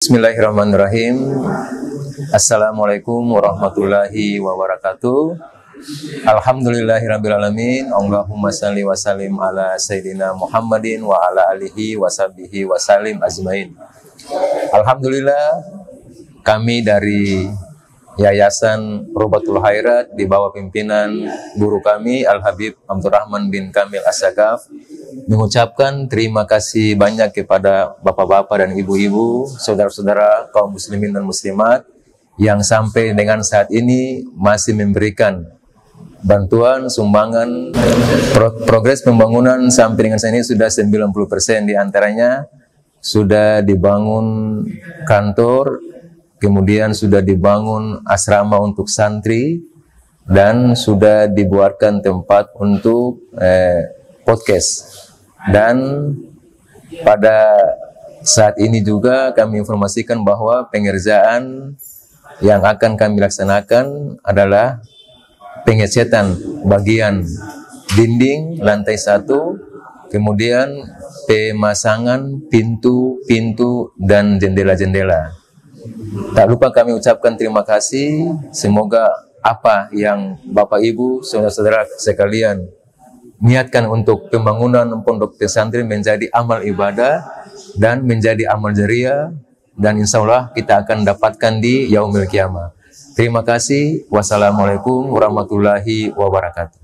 Bismillahirrahmanirrahim. Assalamualaikum warahmatullahi wabarakatuh. Alhamdulillahirrabbilalamin. Allahumma salli wa sallim ala Sayyidina Muhammadin wa ala alihi wa sahbihi wa sallim ajmain. Alhamdulillah, kami dari Yayasan Robatul Khairat di bawah pimpinan guru kami Al-Habib Abdurrahman bin Kamil As-Sagaf mengucapkan terima kasih banyak kepada bapak-bapak dan ibu-ibu, saudara-saudara kaum muslimin dan muslimat yang sampai dengan saat ini masih memberikan bantuan, sumbangan. Progres pembangunan sampai dengan saat ini sudah 90%, diantaranya sudah dibangun kantor, kemudian sudah dibangun asrama untuk santri, dan sudah dibuatkan tempat untuk podcast. Dan pada saat ini juga kami informasikan bahwa pengerjaan yang akan kami laksanakan adalah pengecatan bagian dinding lantai 1, kemudian pemasangan pintu-pintu dan jendela-jendela. Tak lupa kami ucapkan terima kasih. Semoga apa yang Bapak Ibu, saudara-saudara sekalian niatkan untuk pembangunan pondok pesantren menjadi amal ibadah dan menjadi amal jariah, dan insya Allah kita akan dapatkan di yaumil qiyamah. Terima kasih. Wassalamualaikum warahmatullahi wabarakatuh.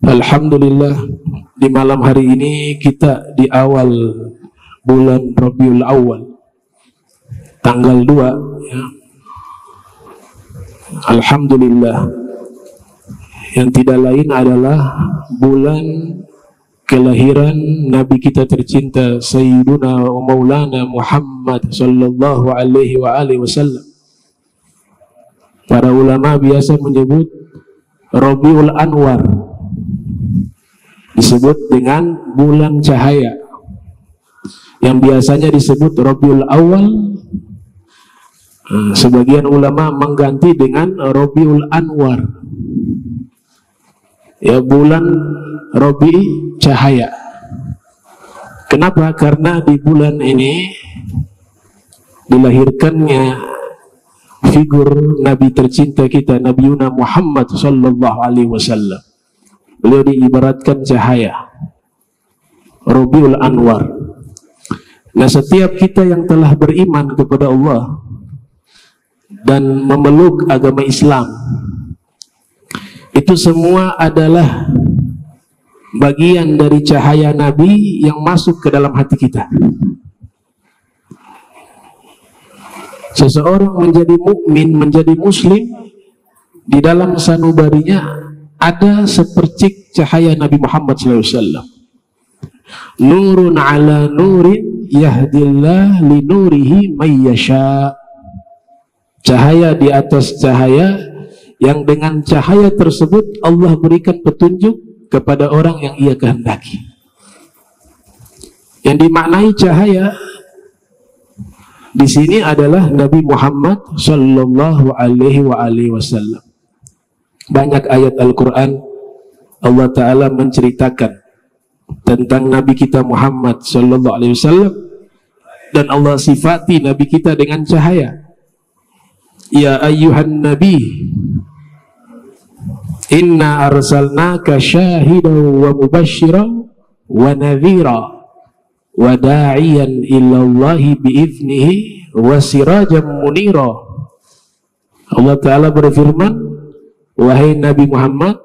Alhamdulillah, di malam hari ini kita di awal bulan Rabiul Awal, tanggal 2 ya. Alhamdulillah, yang tidak lain adalah bulan kelahiran Nabi kita tercinta Sayyiduna wa Maulana Muhammad sallallahu alaihi wasallam. Para ulama biasa menyebut Rabiul Anwar, disebut dengan bulan cahaya, yang biasanya disebut Rabiul Awal. Sebagian ulama mengganti dengan Rabiul Anwar, ya, bulan Rabi cahaya. Kenapa? Karena di bulan ini dilahirkannya figur Nabi tercinta kita, Nabi Muhammad sallallahu alaihi wasallam. Beliau diibaratkan cahaya, Rabiul Anwar. Nah, setiap kita yang telah beriman kepada Allah dan memeluk agama Islam, itu semua adalah bagian dari cahaya Nabi yang masuk ke dalam hati kita. Seseorang menjadi mukmin, menjadi muslim, di dalam sanubarinya ada sepercik cahaya Nabi Muhammad SAW. Nurun ala nurin yahdillah li nurihi mayyasha. Cahaya di atas cahaya, yang dengan cahaya tersebut Allah berikan petunjuk kepada orang yang ia kehendaki. Yang dimaknai cahaya di sini adalah Nabi Muhammad sallallahu alaihi wasallam. Banyak ayat Al-Quran Allah Ta'ala menceritakan tentang Nabi kita Muhammad sallallahu alaihi wasallam, dan Allah sifati Nabi kita dengan cahaya. Ya ayyuhan nabi, inna arsalnaka syahidan wa mubashiran wa nadhira wa da'iyan ilallahi bi'idhnihi wa sirajan munira. Allah Ta'ala berfirman, wahai Nabi Muhammad,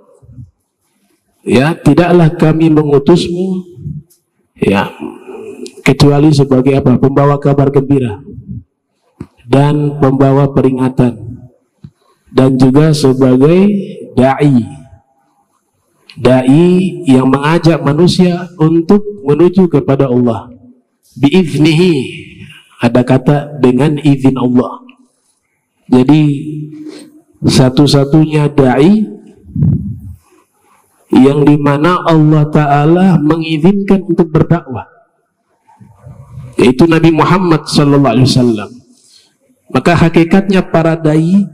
ya, tidaklah kami mengutusmu, ya, kecuali sebagai apa? Pembawa kabar gembira dan pembawa peringatan, dan juga sebagai da'i yang mengajak manusia untuk menuju kepada Allah. Bi'iznihi, ada kata dengan izin Allah. Jadi satu-satunya da'i yang dimana Allah Ta'ala mengizinkan untuk berdakwah, yaitu Nabi Muhammad sallallahu alaihi wasallam. Maka hakikatnya para dai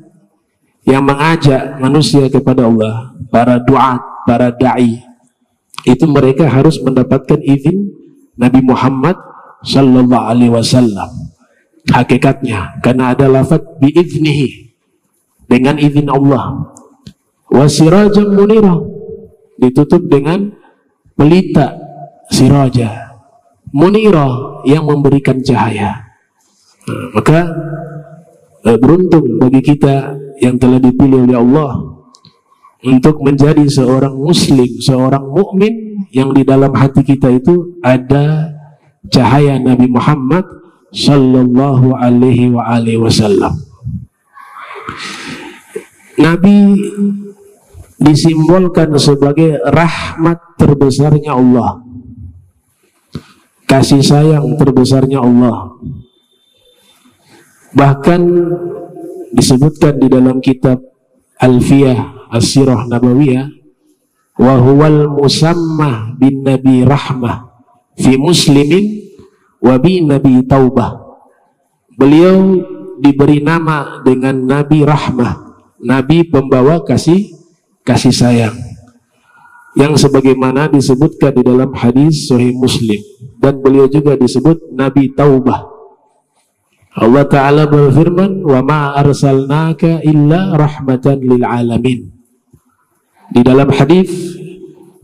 yang mengajak manusia kepada Allah, para duat, para da'i, itu mereka harus mendapatkan izin Nabi Muhammad sallallahu alaihi wasallam. Hakikatnya karena ada lafaz biiznihi, dengan izin Allah. Wasirajan munira, ditutup dengan pelita siraja, munira yang memberikan cahaya. Maka beruntung bagi kita yang telah dipilih oleh Allah untuk menjadi seorang muslim, seorang mukmin yang di dalam hati kita itu ada cahaya Nabi Muhammad sallallahu alaihi wasallam. Nabi disimbolkan sebagai rahmat terbesarnya Allah, kasih sayang terbesarnya Allah. Bahkan disebutkan di dalam kitab Alfiyah As-Sirah Nabawiyah, wa huwal musammah bin nabi rahmah fi muslimin wa bi nabi taubah. Beliau diberi nama dengan Nabi Rahmah, Nabi pembawa kasih sayang, yang sebagaimana disebutkan di dalam hadis Sahih Muslim. Dan beliau juga disebut Nabi Taubah. Allah Ta'ala berfirman, wa ma arsalnaka illa rahmatan lil alamin. Di dalam hadis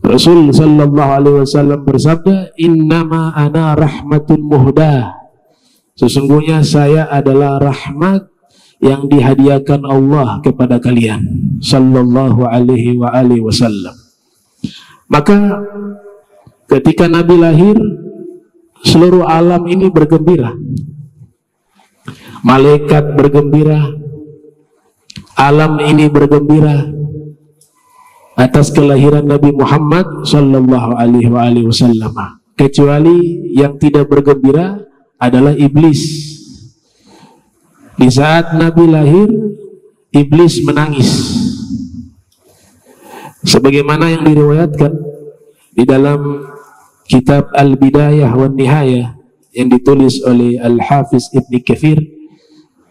Rasul sallallahu alaihi wasallam bersabda, innama ana rahmatun muhdah, sesungguhnya saya adalah rahmat yang dihadiahkan Allah kepada kalian sallallahu alaihi wasallam. Maka ketika Nabi lahir, seluruh alam ini bergembira, malaikat bergembira, alam ini bergembira atas kelahiran Nabi Muhammad sallallahu alaihi wasallam. Kecuali yang tidak bergembira adalah iblis. Di saat Nabi lahir, iblis menangis. Sebagaimana yang diriwayatkan di dalam kitab Al-Bidayah wa Nihayah yang ditulis oleh Al-Hafiz Ibn Katsir,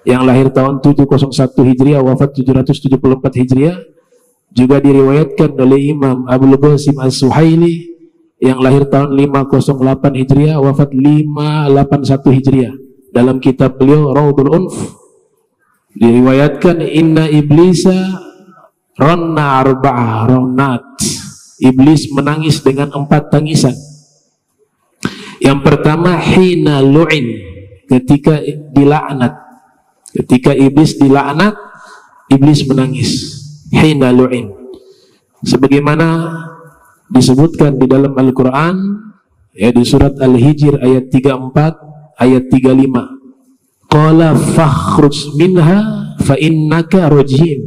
yang lahir tahun 701 Hijriah, wafat 774 Hijriah. Juga diriwayatkan oleh Imam Abul Qasim As-Suhaili yang lahir tahun 508 Hijriah, wafat 581 Hijriah. Dalam kitab beliau Raudul Unf diriwayatkan, inna iblisa ronna arba'ah ronat, iblis menangis dengan 4 tangisan. Yang pertama, hina lu'in, ketika dilaknat. Ketika iblis dilaknat, iblis menangis. Hina lu'in, sebagaimana disebutkan di dalam Al-Quran, ya, di surat Al-Hijr ayat 34, ayat 35. Qala fakhruj minha fa innaka rajim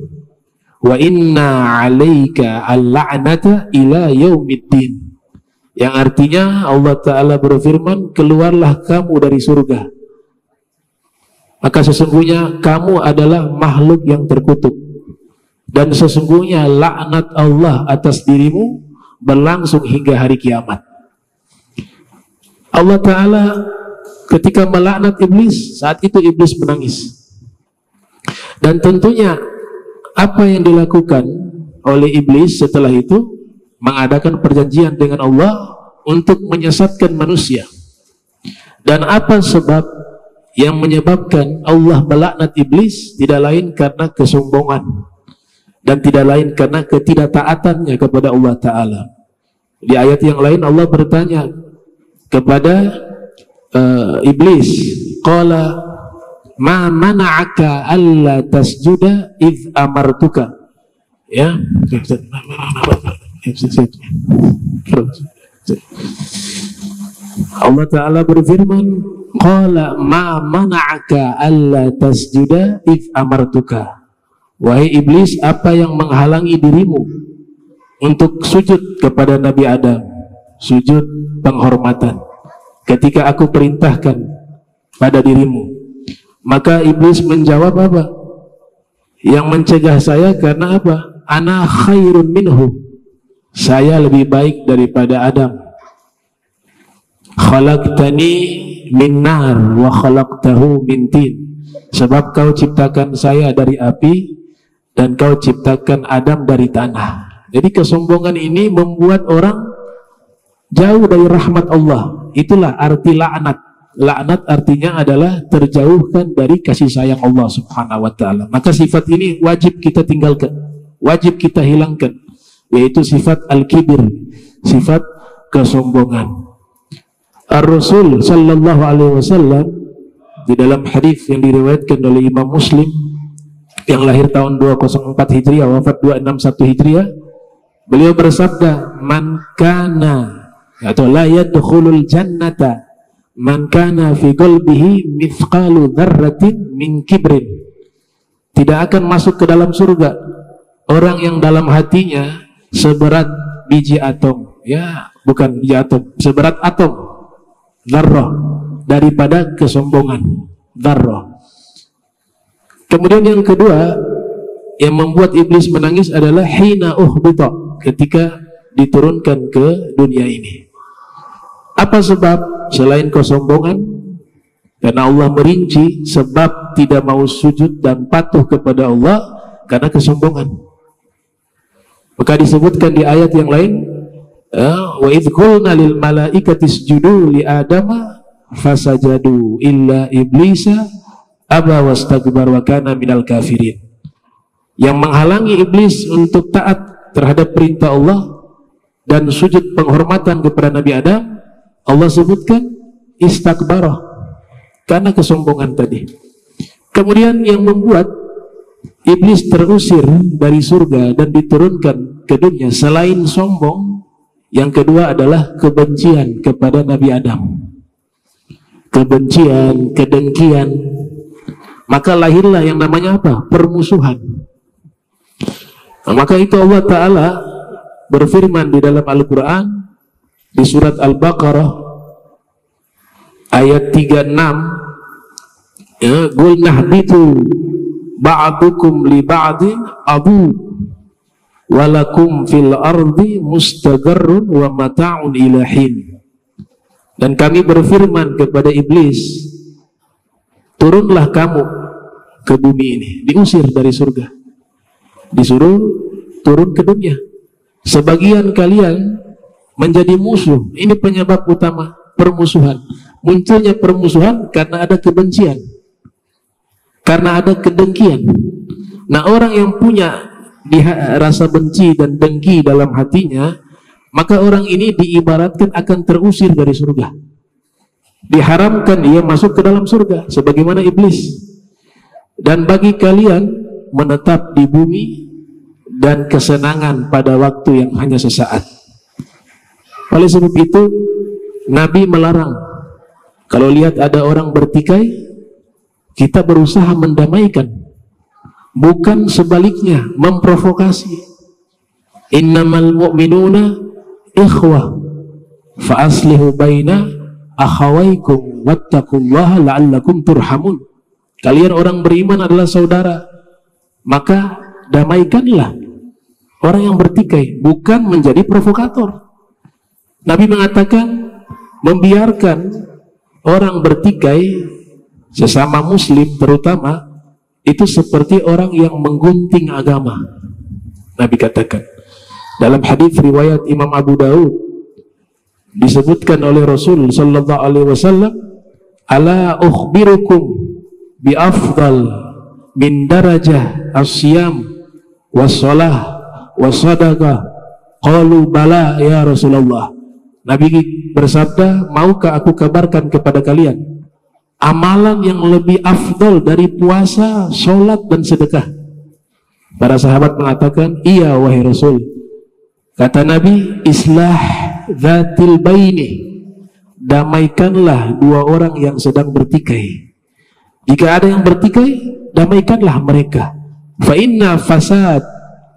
wa inna 'alaika al-la'nata ila yaumiddin. Yang artinya Allah Ta'ala berfirman, keluarlah kamu dari surga, maka sesungguhnya kamu adalah makhluk yang terkutuk, dan sesungguhnya laknat Allah atas dirimu berlangsung hingga hari kiamat. Allah Ta'ala ketika melaknat iblis, saat itu iblis menangis. Dan tentunya apa yang dilakukan oleh iblis setelah itu, mengadakan perjanjian dengan Allah untuk menyesatkan manusia. Dan apa sebab yang menyebabkan Allah melaknat iblis? Tidak lain karena kesombongan, dan tidak lain karena ketidaktaatannya kepada Allah Ta'ala. Di ayat yang lain Allah bertanya kepada iblis, qala ma mana'aka alla tasjuda idh amartuka. Ya, Allah Ta'ala berfirman, qala ma mana'aka alla tasjuda idh amartuka. Wahai iblis, apa yang menghalangi dirimu untuk sujud kepada Nabi Adam, sujud penghormatan, ketika aku perintahkan pada dirimu? Maka iblis menjawab apa? Yang mencegah saya karena apa? Ana khairun minhu, saya lebih baik daripada Adam. Khalaqtani min nar wa khalaqtahu min tin, sebab kau ciptakan saya dari api dan kau ciptakan Adam dari tanah. Jadi kesombongan ini membuat orang jauh dari rahmat Allah. Itulah arti laknat. Laknat artinya adalah terjauhkan dari kasih sayang Allah subhanahu wa ta'ala. Maka sifat ini wajib kita tinggalkan, wajib kita hilangkan, yaitu sifat al-kibir, sifat kesombongan. Ar-Rasul sallallahu alaihi wasallam di dalam hadis yang diriwayatkan oleh Imam Muslim yang lahir tahun 204 Hijriah, wafat 261 Hijriah, beliau bersabda, man kana atau la yadkhulul jannata man kana fi qalbihi mithqalu dzarratin min kibrin. Tidak akan masuk ke dalam surga orang yang dalam hatinya seberat biji atom, ya, bukan biji atom, seberat atom, dzarrah, daripada kesombongan, dzarrah. Kemudian yang kedua yang membuat iblis menangis adalah hina uhbita, ketika diturunkan ke dunia ini. Apa sebab selain kesombongan? Karena Allah merinci sebab tidak mau sujud dan patuh kepada Allah karena kesombongan. Maka disebutkan di ayat yang lain, wa idh qulna lil malaikati isjudu li adama fasajadu illa iblisa aba wastakbar wa kana minal kafirin. Yang menghalangi iblis untuk taat terhadap perintah Allah dan sujud penghormatan kepada Nabi Adam, Allah sebutkan istakbarah, karena kesombongan tadi. Kemudian yang membuat iblis terusir dari surga dan diturunkan ke dunia selain sombong, yang kedua adalah kebencian kepada Nabi Adam. Kebencian, kedengkian. Maka lahirlah yang namanya apa? Permusuhan. Nah, maka itu Allah Ta'ala berfirman di dalam Al-Quran di surat Al-Baqarah ayat 36, ya, qul nahbitu ba'dukum li ba'din adu walakum fil ardi mustaqarrun wa mata'un ilahin. Dan kami berfirman kepada iblis, turunlah kamu ke bumi ini. Diusir dari surga, disuruh turun ke dunia. Sebagian kalian menjadi musuh. Ini penyebab utama permusuhan. Munculnya permusuhan karena ada kebencian, karena ada kedengkian. Nah, orang yang punya rasa benci dan dengki dalam hatinya, maka orang ini diibaratkan akan terusir dari surga. Diharamkan ia masuk ke dalam surga sebagaimana iblis. Dan bagi kalian menetap di bumi dan kesenangan pada waktu yang hanya sesaat. Oleh sebab itu Nabi melarang, kalau lihat ada orang bertikai, kita berusaha mendamaikan, bukan sebaliknya memprovokasi. Innamal mu'minuna ikhwah fa aslihu baina akhawaikum wattaqullaha la'allakum turhamun. Kalian orang beriman adalah saudara, maka damaikanlah orang yang bertikai, bukan menjadi provokator. Nabi mengatakan membiarkan orang bertikai sesama muslim terutama itu seperti orang yang menggunting agama. Nabi katakan dalam hadis riwayat Imam Abu Daud, disebutkan oleh Rasul sallallahu alaihi wasallam, ala ukhbirukum bi afdal min darajah as-siyam was-shalah was-sadaqah. Qalu bala ya Rasulullah. Nabi bersabda, maukah aku kabarkan kepada kalian amalan yang lebih afdal dari puasa, sholat, dan sedekah? Para sahabat mengatakan, iya wahai Rasul. Kata Nabi, islah dzatil baini, damaikanlah dua orang yang sedang bertikai. Jika ada yang bertikai, damaikanlah mereka. Fa inna fasad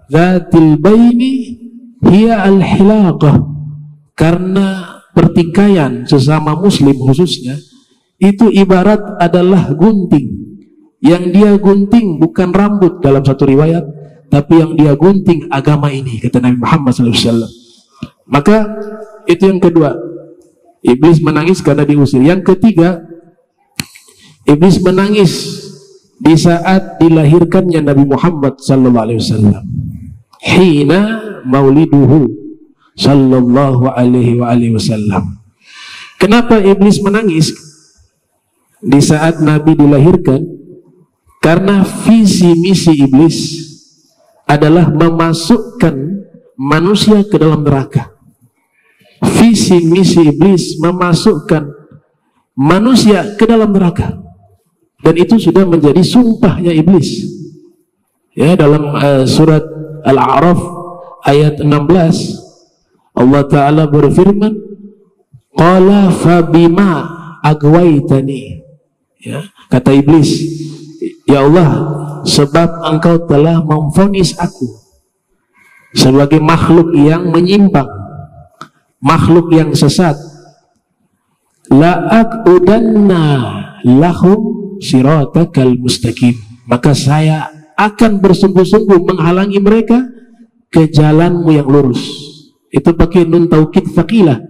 dzatil baini hiya al-hilaqah. Karena pertikaian sesama muslim khususnya itu ibarat adalah gunting. Yang dia gunting bukan rambut dalam satu riwayat, tapi yang dia gunting agama ini, kata Nabi Muhammad SAW. Maka itu yang kedua, iblis menangis karena diusir. Yang ketiga, iblis menangis di saat dilahirkannya Nabi Muhammad sallallahu alaihi wasallam, hina mauliduhu sallallahu alaihi wasallam. Kenapa iblis menangis di saat Nabi dilahirkan? Karena visi misi iblis adalah memasukkan manusia ke dalam neraka. Visi misi iblis memasukkan manusia ke dalam neraka, dan itu sudah menjadi sumpahnya iblis. Ya, dalam surat Al-A'raf ayat 16 Allah Ta'ala berfirman, qala fabima agwaitani. Ya, kata iblis, ya Allah, sebab engkau telah memvonis aku sebagai makhluk yang menyimpang, makhluk yang sesat, la'aqudanna lahum siratakal mustaqim, maka saya akan bersungguh-sungguh menghalangi mereka ke jalanmu yang lurus. Itu pakai nun taukid tsaqilah.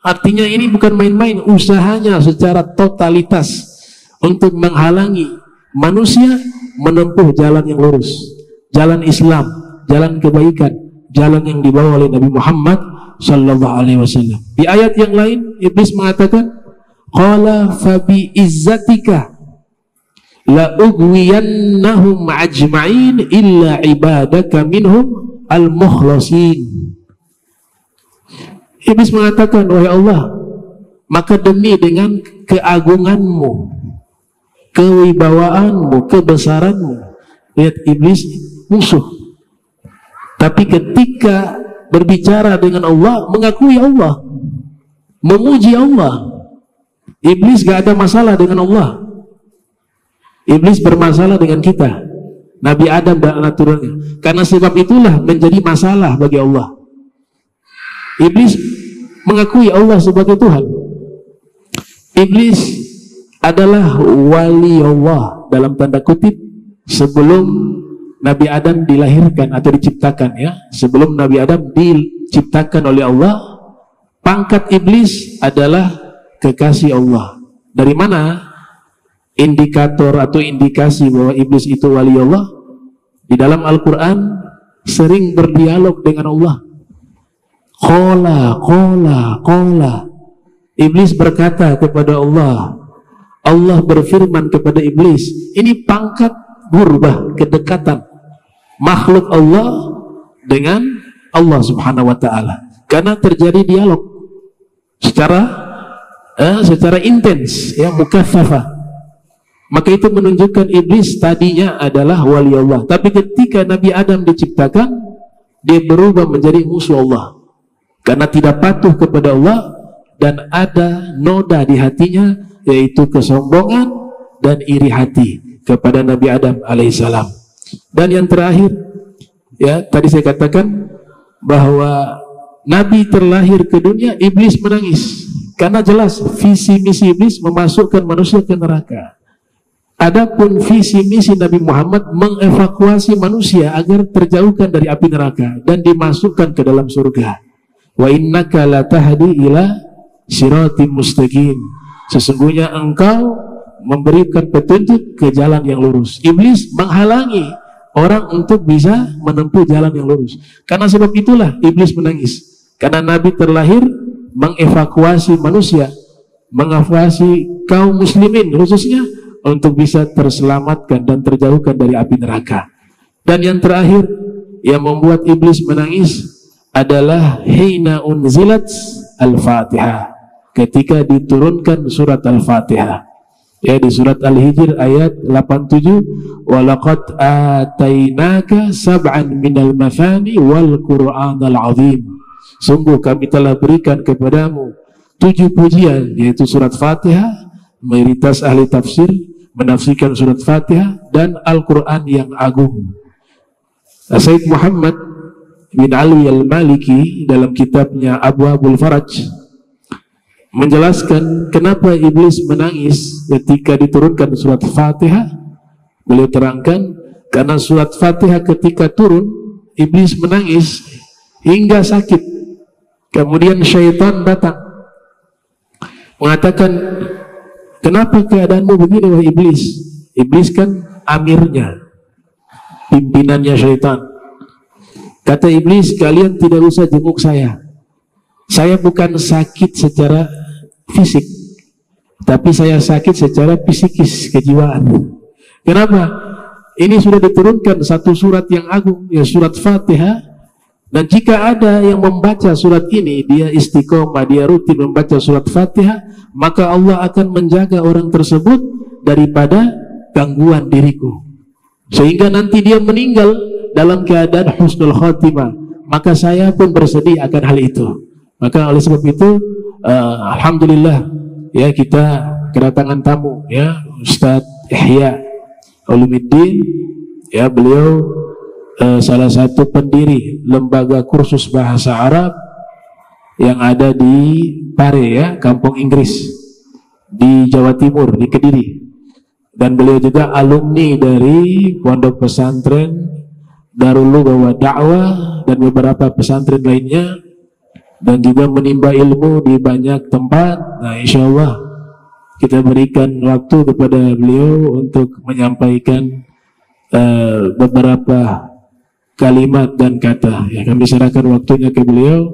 Artinya ini bukan main-main, usahanya secara totalitas untuk menghalangi manusia menempuh jalan yang lurus, jalan Islam, jalan kebaikan, jalan yang dibawa oleh Nabi Muhammad sallallahu alaihi wasallam. Di ayat yang lain iblis mengatakan, qala fabi izzatika la ugwiyannahum ajma'in illa ibadaka minhum al-mukhlasin. Iblis mengatakan, wahai Allah, maka demi dengan keagunganmu, kewibawaanmu, kebesaranmu. Lihat, iblis musuh, tapi ketika berbicara dengan Allah, mengakui Allah, memuji Allah, iblis gak ada masalah dengan Allah. Iblis bermasalah dengan kita, Nabi Adam dan anak turunnya. Karena sebab itulah menjadi masalah bagi Allah. Iblis mengakui Allah sebagai Tuhan. Iblis adalah wali Allah dalam tanda kutip sebelum Nabi Adam dilahirkan atau diciptakan, ya. Sebelum Nabi Adam diciptakan oleh Allah, pangkat iblis adalah kekasih Allah. Dari mana indikator atau indikasi bahwa iblis itu wali Allah? Di dalam Al-Quran sering berdialog dengan Allah. Qala. Iblis berkata kepada Allah, Allah berfirman kepada iblis. Ini pangkat gurbah, kedekatan makhluk Allah dengan Allah subhanahu wa ta'ala, karena terjadi dialog secara intens, ya, mukaffafah. Maka itu menunjukkan iblis tadinya adalah wali Allah, tapi ketika Nabi Adam diciptakan, dia berubah menjadi musuh Allah karena tidak patuh kepada Allah dan ada noda di hatinya, yaitu kesombongan dan iri hati kepada Nabi Adam alaihissalam. Dan yang terakhir, ya, tadi saya katakan bahwa Nabi terlahir ke dunia, iblis menangis karena jelas visi misi iblis memasukkan manusia ke neraka. Adapun visi misi Nabi Muhammad mengevakuasi manusia agar terjauhkan dari api neraka dan dimasukkan ke dalam surga. Wa innaka la tahdi ila siratim mustaqim. Sesungguhnya engkau memberikan petunjuk ke jalan yang lurus. Iblis menghalangi orang untuk bisa menempuh jalan yang lurus. Karena sebab itulah iblis menangis. Karena Nabi terlahir mengevakuasi manusia, mengevakuasi kaum muslimin khususnya, untuk bisa terselamatkan dan terjauhkan dari api neraka. Dan yang terakhir yang membuat iblis menangis adalah hina unzilat al-Fatihah, ketika diturunkan surat al-Fatihah, ya, di surat Al-Hijr ayat 87, walaqad atainaka sab'an minal mathani wal qur'anal azim. Sungguh kami telah berikan kepadamu 7 pujian, yaitu surat Fatihah. Mayoritas ahli tafsir menafsirkan surat Fatihah dan Al-Quran yang agung. Sayyid Muhammad bin Ali al-Maliki dalam kitabnya Abwabul Faraj menjelaskan kenapa iblis menangis ketika diturunkan surat Fatihah. Beliau terangkan, karena surat Fatihah ketika turun, iblis menangis hingga sakit. Kemudian syaitan datang mengatakan, kenapa keadaanmu begini wahai iblis? Iblis kan amirnya, pimpinannya syaitan. Kata iblis, kalian tidak usah jenguk saya. Saya bukan sakit secara fisik, tapi saya sakit secara psikis, kejiwaan. Kenapa? Ini sudah diturunkan satu surat yang agung, ya surat Fatihah. Dan jika ada yang membaca surat ini, dia istiqomah, dia rutin membaca surat Fatihah, maka Allah akan menjaga orang tersebut daripada gangguan diriku, sehingga nanti dia meninggal dalam keadaan husnul khotimah. Maka saya pun bersedih akan hal itu. Maka oleh sebab itu, alhamdulillah ya, kita kedatangan tamu ya, Ustadz Ihya Ulumuddin ya, beliau salah satu pendiri lembaga kursus bahasa Arab yang ada di Pare ya, Kampung Inggris di Jawa Timur, di Kediri. Dan beliau juga alumni dari Pondok Pesantren Darul Lugha Dakwah dan beberapa pesantren lainnya, dan juga menimba ilmu di banyak tempat. Nah, insya Allah kita berikan waktu kepada beliau untuk menyampaikan beberapa kalimat dan kata. Ya, kami serahkan waktunya ke beliau.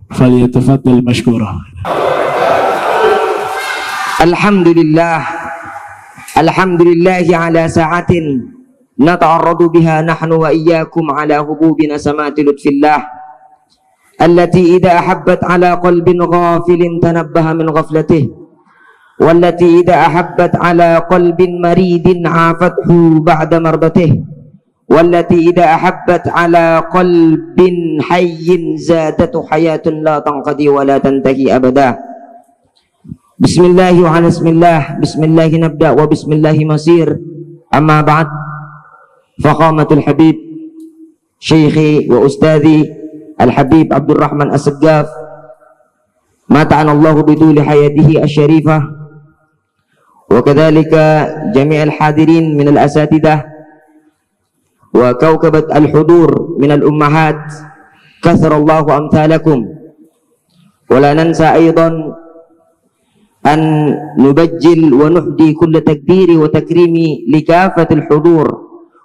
Falyatafaddal mashkura. Alhamdulillah, alhamdulillahi ala sa'atin nata'arradu biha nahnu wa iyyakum ala hububina samati lutfillah التي إذا أحبت على قلب غافل تنبه من غفلته، والتي إذا أحبت على قلب مريد عافته بعد مرضته، والتي إذا أحبت على قلب حي زادته حياة لا تنقضي ولا تنتهي أبدا. بسم الله وعلى بسم الله، بسم الله نبدأ وبسم الله مصير. أما بعد، فخامة الحبيب شيخي وأستاذي الحبيب عبد الرحمن السقاف متعنا الله بطول حياته الشريفة، وكذلك جميع الحاضرين من الأساتذة وكوكبة الحضور من الأمهات، كثر الله أمثالكم. ولا ننسى أيضا أن نبجل ونهدي كل تقدير وتكريم لكافة الحضور،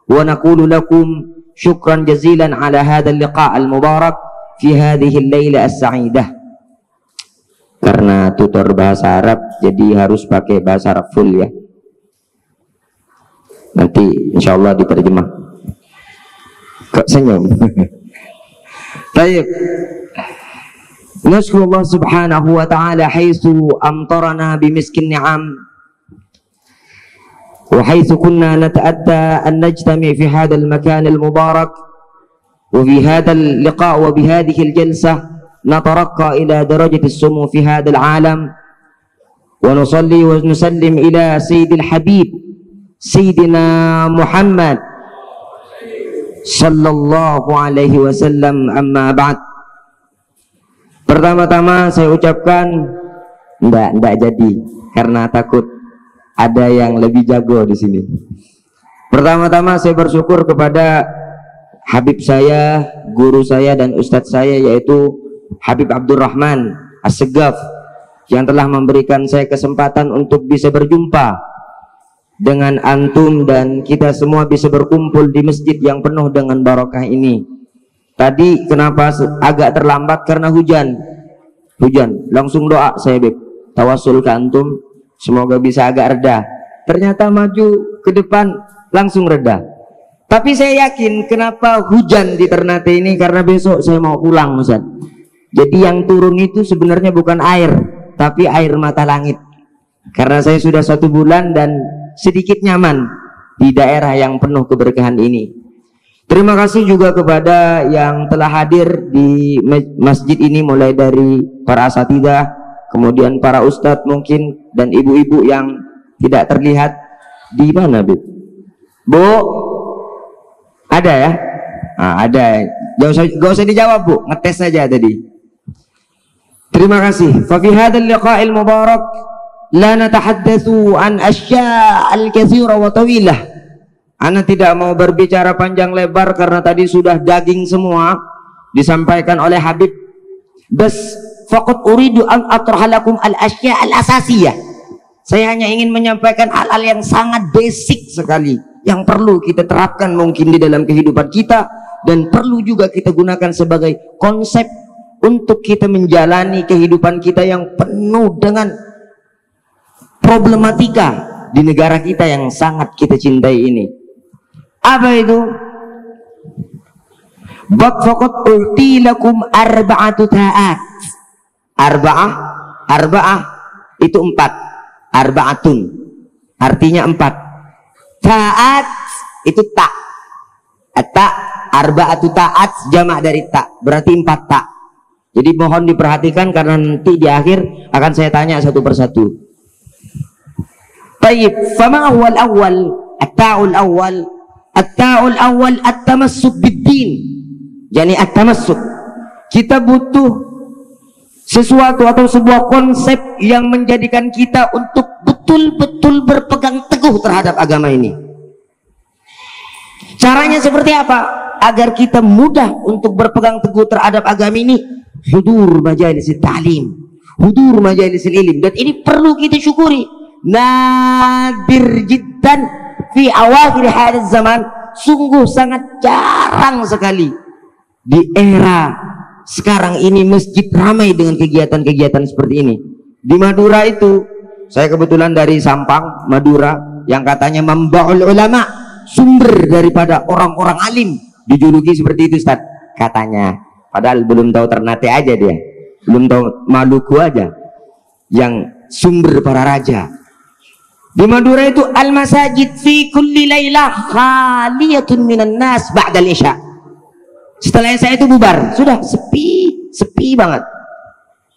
ونقول لكم شكرا جزيلا على هذا اللقاء المبارك في هذه الليلة السعيدة. Karena tutor bahasa Arab, jadi harus pakai bahasa Arab full ya. Nanti insya Allah diterjemah. Kok senyum? Baik. Nashkuru Allah subhanahu wa ta'ala haitsu amtarana bimiskin ni'am, وحيث كنا نتأتى أن نجتمع في هذا المكان المبارك وفي هذا اللقاء وبهذه الجلسة نترقى إلى درجة السمو في هذا العالم، ونصلي ونسلم إلى سيد الحبيب سيدنا محمد صلى الله عليه وسلم. أما بعد, pertama-tama saya ucapkan enggak jadi karena takut ada yang lebih jago di sini. Pertama-tama saya bersyukur kepada Habib saya, guru saya dan ustadz saya, yaitu Habib Abdurrahman As-Segaf, yang telah memberikan saya kesempatan untuk bisa berjumpa dengan antum dan kita semua bisa berkumpul di masjid yang penuh dengan barokah ini. Tadi kenapa agak terlambat? Karena hujan. Langsung doa saya, Beb, tawasul ke antum, semoga bisa agak reda. Ternyata maju ke depan langsung reda. Tapi saya yakin kenapa hujan di Ternate ini, karena besok saya mau pulang, Ustaz. Jadi yang turun itu sebenarnya bukan air, tapi air mata langit. Karena saya sudah 1 bulan dan sedikit nyaman di daerah yang penuh keberkahan ini. Terima kasih juga kepada yang telah hadir di masjid ini, mulai dari para asatidzah, kemudian para ustadz mungkin, dan ibu-ibu yang tidak terlihat. Di mana, Bu? Bu? Ada ya? Nah, ada. Gak usah dijawab, Bu. Ngetes saja tadi. Terima kasih. Fa fi hadzal liqa'il mubarak la natahaddatsu an asya'al katsira wa tawilah. Ana tidak mau berbicara panjang lebar karena tadi sudah daging semua disampaikan oleh Habib. Bas faqad uridu an atrah lakum al asya' al asasiyah. Saya hanya ingin menyampaikan hal-hal yang sangat basic sekali, yang perlu kita terapkan mungkin di dalam kehidupan kita, dan perlu juga kita gunakan sebagai konsep untuk kita menjalani kehidupan kita yang penuh dengan problematika di negara kita yang sangat kita cintai ini. Apa itu? Faqad ultilakum arba'atu ta'at. Arba'ah itu 4. Arba'atun artinya 4. Ta'at itu tak. Arba'atu ta'at jamak dari tak, berarti 4 tak. Jadi mohon diperhatikan karena nanti di akhir akan saya tanya satu persatu. Baik, fama huwal awal? At-ta'ul awal. At-ta'ul awal at-tamassuk bid-din. Yani at-tamassuk. Kita butuh sesuatu atau sebuah konsep yang menjadikan kita untuk betul-betul berpegang teguh terhadap agama ini. Caranya seperti apa? Agar kita mudah untuk berpegang teguh terhadap agama ini, hudur majalis ta'lim, hudur majalis ilm, dan ini perlu kita syukuri. Nadir jiddan fi awakhir hadhiz zaman, sungguh sangat jarang sekali di era sekarang ini masjid ramai dengan kegiatan-kegiatan seperti ini. Di Madura itu, saya kebetulan dari Sampang, Madura, yang katanya membaul ulama, sumber daripada orang-orang alim, dijuluki seperti itu Ustaz, katanya. Padahal belum tahu Ternate aja dia, belum tahu Maluku aja yang sumber para raja. Di Madura itu al-masajid fi kulli lailah khaliyatun minan nas ba'da al-isya. Setelah saya itu bubar, sudah sepi banget.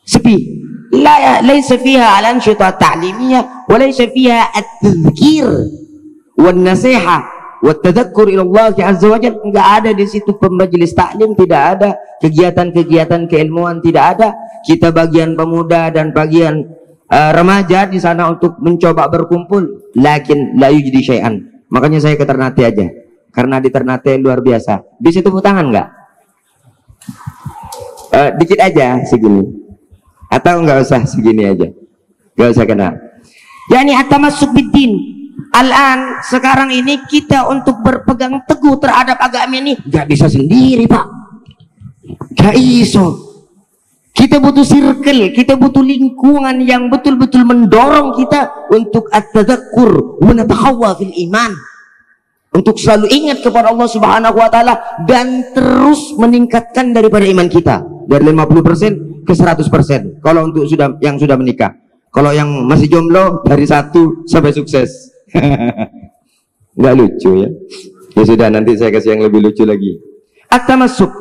Sepi. Laisa fiha al-anshita ta'limiyah wa laisa fiha at-tadhkir wan nasiha wa tadhakkur ila Allah azza wa jalla. Enggak ada di situ pemajelis taklim, tidak ada kegiatan-kegiatan keilmuan, tidak ada. Kita bagian pemuda dan bagian remaja di sana untuk mencoba berkumpul, lakin la yujdi syai'an. Makanya saya ke Ternate aja, karena di Ternate luar biasa. Bisa tepuk tangan enggak? Dikit aja segini, atau enggak usah segini aja, enggak usah kena. Yani at-tamassuk bid-din. Al-an sekarang ini kita untuk berpegang teguh terhadap agama ini nggak bisa sendiri Pak, nggak iso. Kita butuh circle, kita butuh lingkungan yang betul-betul mendorong kita untuk at-tadhakkur wa natahawwa fil iman, untuk selalu ingat kepada Allah Subhanahu wa taala dan terus meningkatkan daripada iman kita dari 50% ke 100%. Kalau untuk yang sudah menikah, kalau yang masih jomblo dari 1 sampai sukses. Nggak lucu ya? Ya sudah, nanti saya kasih yang lebih lucu lagi. At-tamassuk.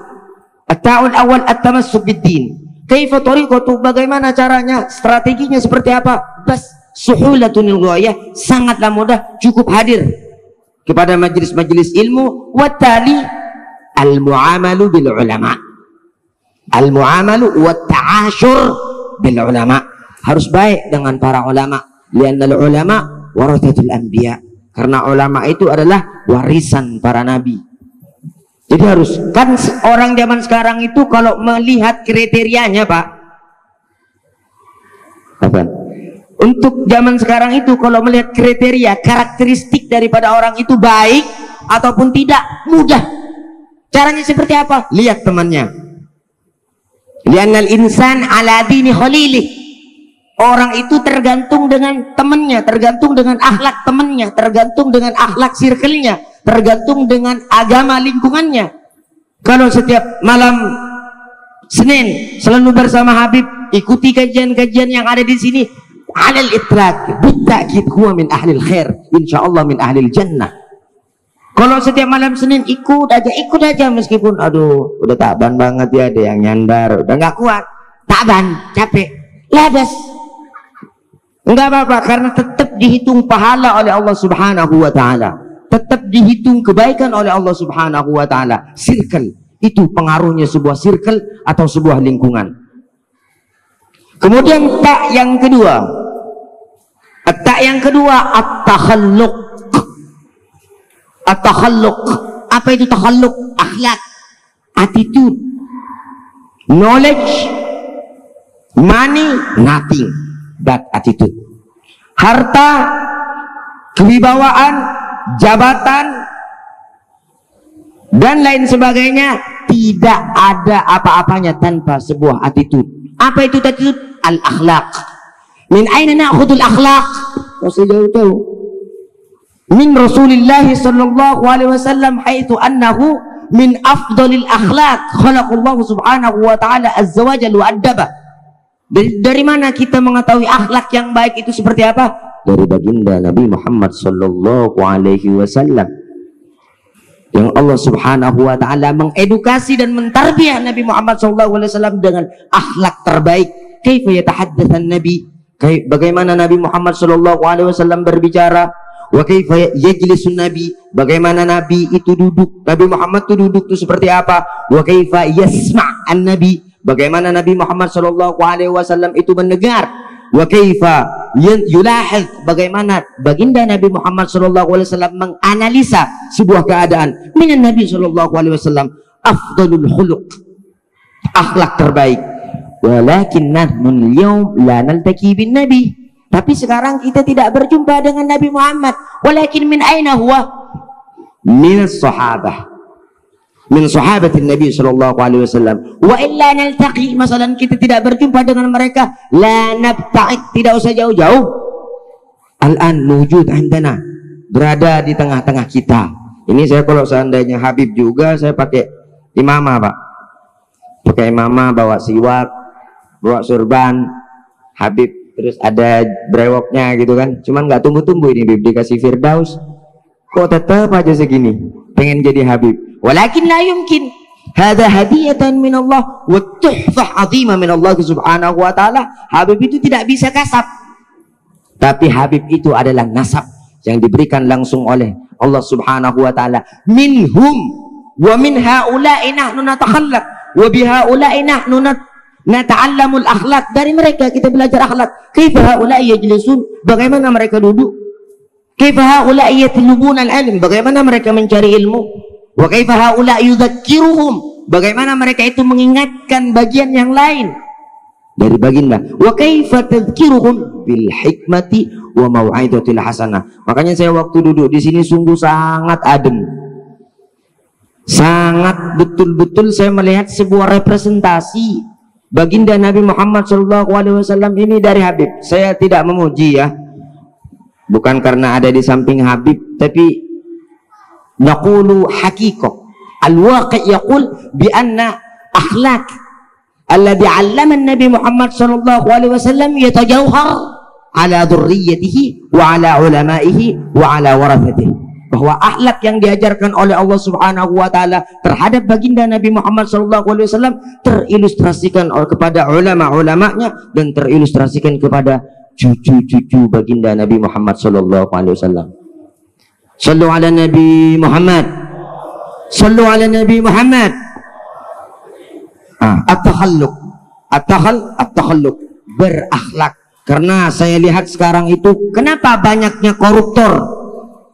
At-ta'ul awal at-tamassuk bid-din. Kaifa tariqatu, bagaimana caranya, strateginya seperti apa? Bas suhulatunil ghayah, sangatlah mudah, cukup hadir kepada majelis-majelis ilmu. Wa tali al-mu'amalu bil ulama. Al-mu'amalu wa ta'ashur bil ulama. Harus baik dengan para ulama. Li'anna al-ulama warathatul anbiya, karena ulama itu adalah warisan para nabi. Jadi harus, kan orang zaman sekarang itu kalau melihat kriterianya Pak, apa? Untuk zaman sekarang itu kalau melihat kriteria, karakteristik daripada orang itu baik ataupun tidak, mudah. Caranya seperti apa? Lihat temannya. Li'annal insan ala dini khalilih. Orang itu tergantung dengan temannya, tergantung dengan akhlak temannya, tergantung dengan akhlak circle-nya, tergantung dengan agama lingkungannya. Kalau setiap malam Senin selalu bersama Habib, ikuti kajian-kajian yang ada di sini, alal itlaq bitta'kid huwa min ahlil khair, insyaallah min ahlil jannah. Kalau setiap malam Senin ikut aja meskipun aduh udah taban banget ya, ada yang nyandar, udah nggak kuat, taban, capek, labas. Enggak apa-apa, karena tetap dihitung pahala oleh Allah Subhanahu wa taala. Tetap dihitung kebaikan oleh Allah Subhanahu wa taala. Circle itu pengaruhnya sebuah circle atau sebuah lingkungan. Kemudian tak yang kedua. Tak yang kedua at-takhalluq. At-takhalluq. Apa itu takhalluq? Akhlak, attitude, knowledge, money, nothing. That attitude. harta, kewibawaan, jabatan, dan lain sebagainya, tidak ada apa-apanya tanpa sebuah attitude. Apa itu attitude? Al-akhlaq. Min aina na'khudul akhlaq? Tahu. Min Rasulillah sallallahu alaihi wasallam haitsu annahu min afdalil akhlaq khalaqallahu subhanahu wa ta'ala azza wa jalla wa addaba. Dari mana kita mengetahui akhlak yang baik itu seperti apa? Dari baginda Nabi Muhammad sallallahu alaihi wasallam, yang Allah subhanahu wa ta'ala mengedukasi dan mentarbiah Nabi Muhammad sallallahu alaihi wasallam dengan akhlak terbaik. Kaifa yatahaddatsan Nabi? Bagaimana Nabi Muhammad sallallahu alaihi wasallam berbicara? Wa kaifa yajlisun Nabi? Bagaimana Nabi itu duduk? Nabi Muhammad itu duduk itu seperti apa? Wa kaifa yasma' an-Nabi? Bagaimana Nabi Muhammad sallallahu alaihi wasallam itu mendengar? Wa kaifa yulahiz? Bagaimana baginda Nabi Muhammad sallallahu alaihi wasallam menganalisa sebuah keadaan? Minan Nabi sallallahu alaihi wasallam afdalul khuluq, akhlak terbaik. Walakin nahnu al-yawm la naltaqi bin Nabi. Tapi sekarang kita tidak berjumpa dengan Nabi Muhammad. Walakin min aina huwa? Min as-sahabah. Min sahabatin Nabi sallallahu alaihi wasallam. Wa illa naltaqi, masalan kita tidak berjumpa dengan mereka, la nabta'id, tidak usah jauh-jauh. Al-an mawjud indana, berada di tengah-tengah kita. Ini saya kalau seandainya Habib juga, saya pakai imamah, Pak. Pakai imamah, bawa siwak, bawa surban, Habib terus ada brewoknya gitu kan. Cuman nggak tumbuh-tumbuh ini, Bib, dikasih Firdaus kok tetap aja segini, pengen jadi Habib. Walakin la yumkin, hadza hadiyatan min Allah wa tuhfah 'azimah min Allah subhanahu wa ta'ala. Habib itu tidak bisa kasab, tapi Habib itu adalah nasab yang diberikan langsung oleh Allah subhanahu wa ta'ala. Minhum wa min haula'i nahnu natakhallaq wa bihaula'i nahnu nata'allamul akhlak. Dari mereka kita belajar akhlak. Kaifa haula'i yajlisun? Bagaimana mereka duduk? Kaifa haula'i yatlubuna al-ilm? Bagaimana mereka mencari ilmu? Wa kaifa haula'i yudzakiruhum? Bagaimana mereka itu mengingatkan bagian yang lain dari baginda. Wa kaifa tadhkiruhum bil hikmati wa mau'izatil hasanah. Makanya saya waktu duduk di sini sungguh sangat adem. Sangat betul-betul saya melihat sebuah representasi baginda Nabi Muhammad SAW ini dari Habib. Saya tidak memuji ya, bukan karena ada di samping Habib, tapi naqulu haqiqah. Al-waqi' yaqul bi anna akhlaq alladhi 'allama Nabi Muhammad SAW yatajawhar ala dhurriyyatihi wa ala ulama'ihi wa ala warathatihi. Bahwa akhlak yang diajarkan oleh Allah subhanahu wa ta'ala terhadap baginda Nabi Muhammad SAW terilustrasikan kepada ulama-ulamanya dan terilustrasikan kepada cucu-cucu baginda Nabi Muhammad SAW. Sallu ala Nabi Muhammad, sallu ala Nabi Muhammad. At-takhalluq, berakhlak. Karena saya lihat sekarang itu kenapa banyaknya koruptor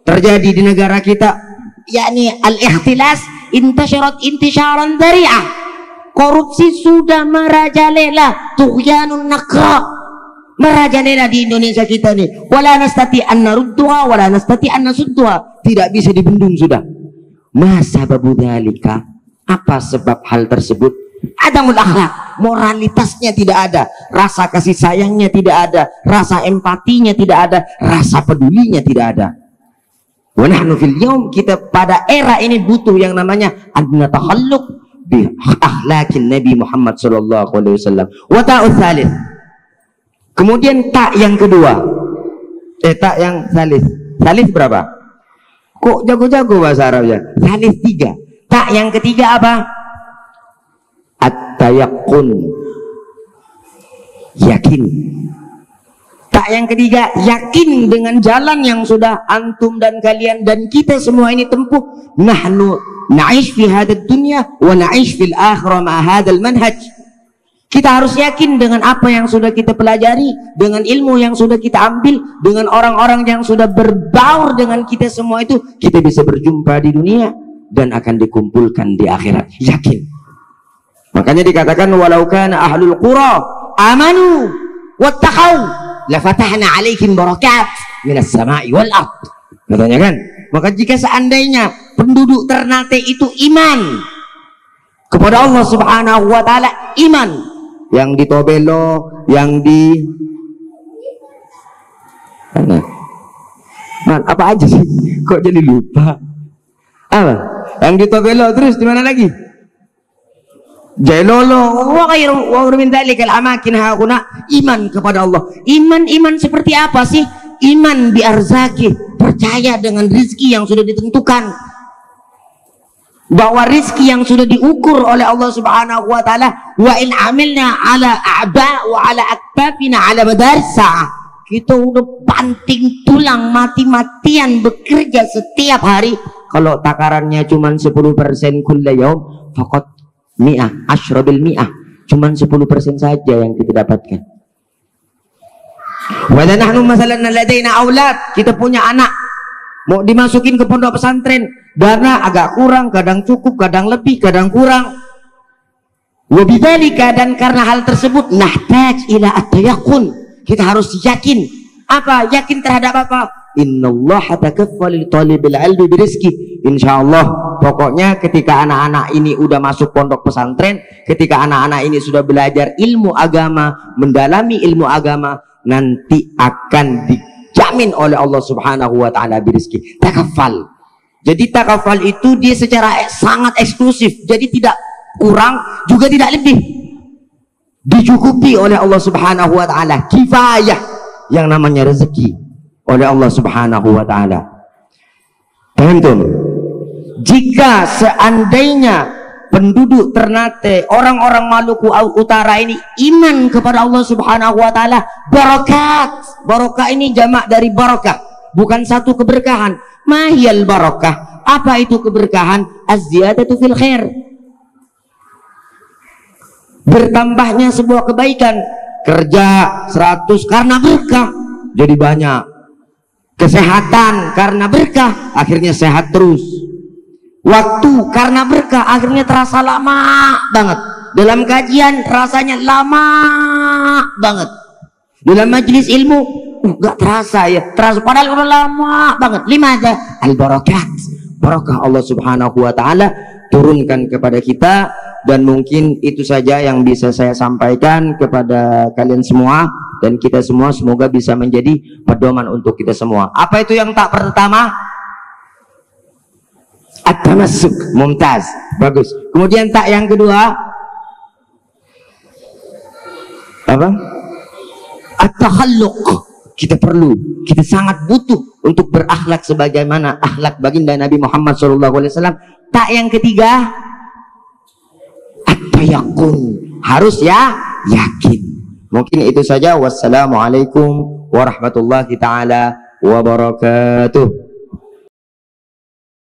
terjadi di negara kita, yakni al-ikhtilas intasyarat intisyaran dzari'ah. Korupsi sudah merajalela, tughyanun nakra merajalela di Indonesia kita nih. Wala nastati an narudduha wala nastati an nasudduha, tidak bisa dibendung sudah. Ma sababu dzalika? Apa sebab hal tersebut? Adamul akhlak, moralitasnya tidak ada, rasa kasih sayangnya tidak ada, rasa empatinya tidak ada, rasa pedulinya tidak ada. Wa nahnu fil yaum, kita pada era ini butuh yang namanya an-natakhalluq bi akhlaqin Nabi Muhammad sallallahu alaihi wasallam. Wa ta'u tsalits. Kemudian tak yang kedua. Tak yang tsalits. Tsalits berapa? Kok jago-jago bahasa Arabnya? Tsalits 3. Tak yang ketiga apa? At-tayaqqun. Yakin. Tak yang ketiga, yakin dengan jalan yang sudah antum dan kalian dan kita semua ini tempuh. Nahnu na'ish fi hadad dunya wa na'ish fil akhirah ma hadzal manhaj. Kita harus yakin dengan apa yang sudah kita pelajari, dengan ilmu yang sudah kita ambil, dengan orang-orang yang sudah berbaur dengan kita semua itu, kita bisa berjumpa di dunia dan akan dikumpulkan di akhirat. Yakin. Makanya dikatakan walau kana ahlul qura amanu wattaqau la fatahna 'alaihim barakat minas sama'i wal ard. Katanya kan? Maka jika seandainya penduduk Ternate itu iman kepada Allah Subhanahu wa taala, iman yang di Tobelo, yang di mana? Man, apa aja sih? Kok jadi lupa? Apa? Yang di Tobelo, terus di mana lagi? Jailolo wa ghairu min dzalikal amakin hauna. Iman kepada Allah. Iman seperti apa sih? Iman bi arzaki, percaya dengan rizki yang sudah ditentukan, bahwa rizki yang sudah diukur oleh Allah Subhanahu wa taala. Wa in amilna ala a'ba wa ala aktabina ala madaris sa'ah. Kita udah banting tulang mati-matian bekerja setiap hari. Kalau takarannya cuma 10% kulla yaum, faqat mi'ah asyrabil mi'ah, cuma 10% saja yang kita dapatkan. Wa nahnu masalan ladaina aulad, kita punya anak mau dimasukin ke pondok pesantren, dana agak kurang, kadang cukup, kadang lebih, kadang kurang. Wa bidzalika, dan karena hal tersebut nahtaj ila at-tayaqqun, kita harus yakin. Apa? Yakin terhadap apa? Innallaha takaffala li talibil ilmi birizki. Insyaallah, pokoknya ketika anak-anak ini udah masuk pondok pesantren, ketika anak-anak ini sudah belajar ilmu agama, mendalami ilmu agama, nanti akan dijamin oleh Allah Subhanahu wa taala birizki. Takafal. Jadi takafal itu dia secara sangat eksklusif. Jadi tidak kurang juga tidak lebih. Dicukupi oleh Allah Subhanahu wa taala, kifayah yang namanya rezeki oleh Allah Subhanahu wa taala. Paham tuh? Jika seandainya penduduk Ternate, orang-orang Maluku Utara ini iman kepada Allah Subhanahu wa taala, barakat. Barokah ini jamak dari barakah, bukan satu keberkahan. Mahiyal barakah? Apa itu keberkahan? Az-ziyadatu fil khair. Bertambahnya sebuah kebaikan. Kerja 100 karena berkah jadi banyak. Kesehatan karena berkah akhirnya sehat terus. Waktu karena berkah akhirnya terasa lama banget. Dalam kajian rasanya lama banget. Dalam majelis ilmu nggak terasa ya, terasa padahal udah lama banget. Limada al barakat, barakah Allah Subhanahu wa taala turunkan kepada kita. Dan mungkin itu saja yang bisa saya sampaikan kepada kalian semua, dan kita semua semoga bisa menjadi pedoman untuk kita semua. Apa itu yang tak pertama? At-tamassuk. Mumtaz, bagus. Kemudian tak yang kedua apa? At-takhalluq. Kita perlu, kita sangat butuh untuk berakhlak sebagaimana akhlak baginda Nabi Muhammad SAW. Tak yang ketiga, at-tayaqqun, harus ya yakin. Mungkin itu saja. Wassalamualaikum warahmatullahi taala wabarakatuh.